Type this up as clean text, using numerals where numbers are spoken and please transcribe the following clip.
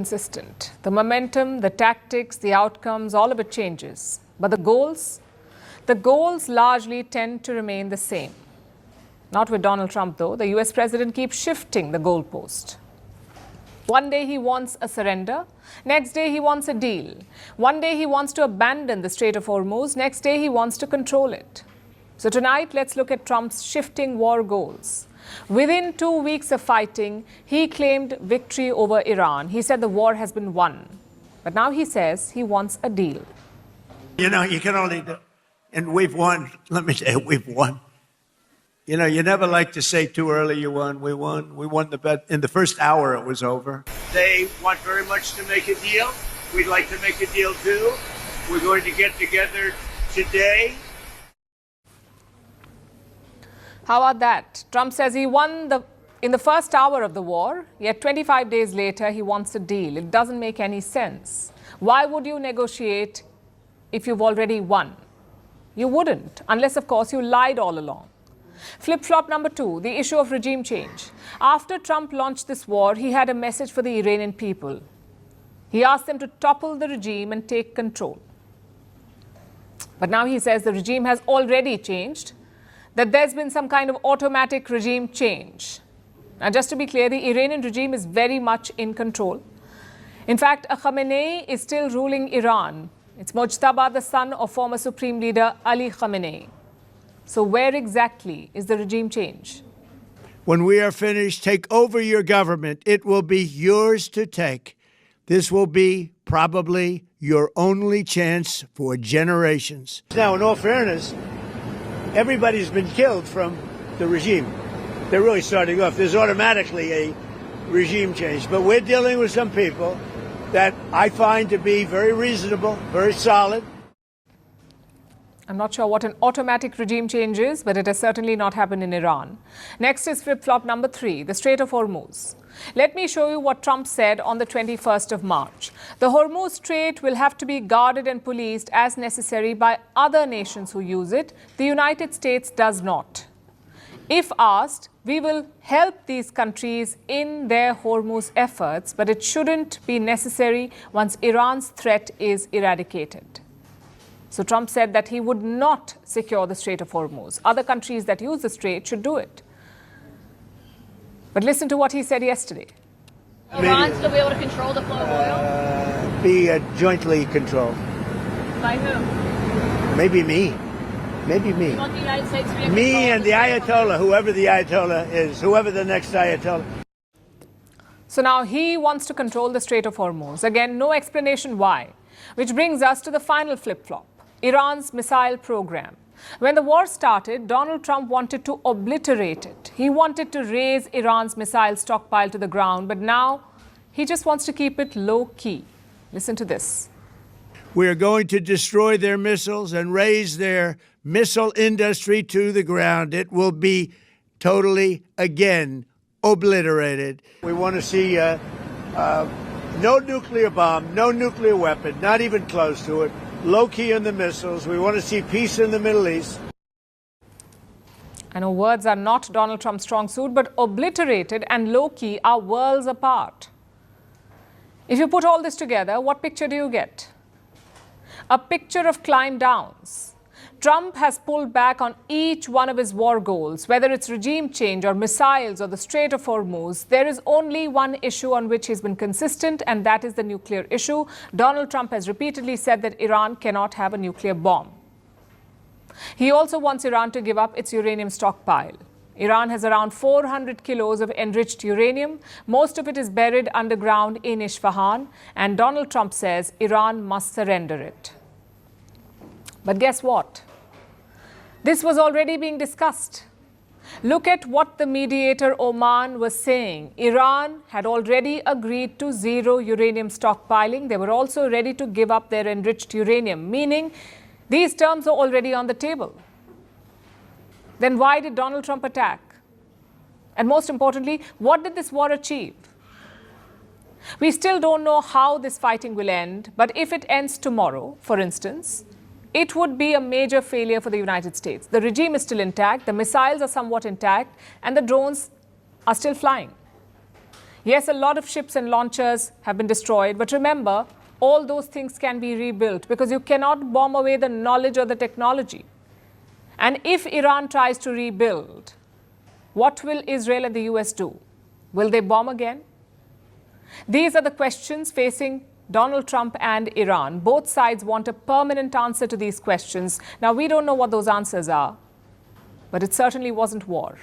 consistent. The momentum, the tactics, the outcomes, all of it changes. But the goals largely tend to remain the same. Not with Donald Trump, though. The US president keeps shifting the goalpost. One day he wants a surrender. Next day he wants a deal. One day he wants to abandon the Strait of Hormuz. Next day he wants to control it. So tonight, let's look at Trump's shifting war goals. Within 2 weeks of fighting, he claimed victory over Iran. He said the war has been won. But now he says he wants a deal. You know, you can only do, and we've won. Let me tell you, we've won. You know, you never like to say too early you won. We won. We won the bet. In the first hour, it was over. They want very much to make a deal. We'd like to make a deal too. We're going to get together today. How about that? Trump says he won in the first hour of the war, yet 25 days later, he wants a deal. It doesn't make any sense. Why would you negotiate if you've already won? You wouldn't, unless, of course, you lied all along. Flip-flop number 2, the issue of regime change. After Trump launched this war, he had a message for the Iranian people. He asked them to topple the regime and take control. But now he says the regime has already changed, that there's been some kind of automatic regime change. Now, just to be clear, the Iranian regime is very much in control. In fact, Khamenei is still ruling Iran. It's Mojtaba, the son of former Supreme Leader Ali Khamenei. So where exactly is the regime change? When we are finished, take over your government. It will be yours to take. This will be probably your only chance for generations. Now, in all fairness, everybody's been killed from the regime. They're really starting off. There's automatically a regime change. But we're dealing with some people that I find to be very reasonable, very solid. I'm not sure what an automatic regime change is, but it has certainly not happened in Iran. Next is flip-flop number 3, the Strait of Hormuz. Let me show you what Trump said on the 21st of March. The Hormuz Strait will have to be guarded and policed as necessary by other nations who use it. The United States does not. If asked, we will help these countries in their Hormuz efforts, but it shouldn't be necessary once Iran's threat is eradicated. So Trump said that he would not secure the Strait of Hormuz. Other countries that use the strait should do it. But listen to what he said yesterday. Iran still be able to control the flow of oil? Be jointly controlled. By who? Maybe me. Maybe me. You want the United States to be in Me control and of the Strait of Ayatollah, whoever the Ayatollah is, whoever the next Ayatollah. So now he wants to control the Strait of Hormuz. Again, no explanation why. Which brings us to the final flip-flop, Iran's missile program. When the war started, Donald Trump wanted to obliterate it. He wanted to raise Iran's missile stockpile to the ground, but now he just wants to keep it low-key. Listen to this. We are going to destroy their missiles and raise their missile industry to the ground. It will be totally, again, obliterated. We want to see no nuclear bomb, no nuclear weapon, not even close to it. Low-key on the missiles. We want to see peace in the Middle East. I know words are not Donald Trump's strong suit, but obliterated and low-key are worlds apart. If you put all this together, what picture do you get? A picture of climb downs. Trump has pulled back on each one of his war goals, whether it's regime change or missiles or the Strait of Hormuz. There is only one issue on which he's been consistent, and that is the nuclear issue. Donald Trump has repeatedly said that Iran cannot have a nuclear bomb. He also wants Iran to give up its uranium stockpile. Iran has around 400 kilos of enriched uranium. Most of it is buried underground in Isfahan, and Donald Trump says Iran must surrender it. But guess what? This was already being discussed. Look at what the mediator Oman was saying. Iran had already agreed to zero uranium stockpiling. They were also ready to give up their enriched uranium, meaning these terms are already on the table. Then why did Donald Trump attack? And most importantly, what did this war achieve? We still don't know how this fighting will end, but if it ends tomorrow, for instance, it would be a major failure for the United States. The regime is still intact, the missiles are somewhat intact, and the drones are still flying. Yes, a lot of ships and launchers have been destroyed, but remember, all those things can be rebuilt because you cannot bomb away the knowledge or the technology. And if Iran tries to rebuild, what will Israel and the US do? Will they bomb again? These are the questions facing Donald Trump and Iran. Both sides want a permanent answer to these questions. Now, we don't know what those answers are, but it certainly wasn't war.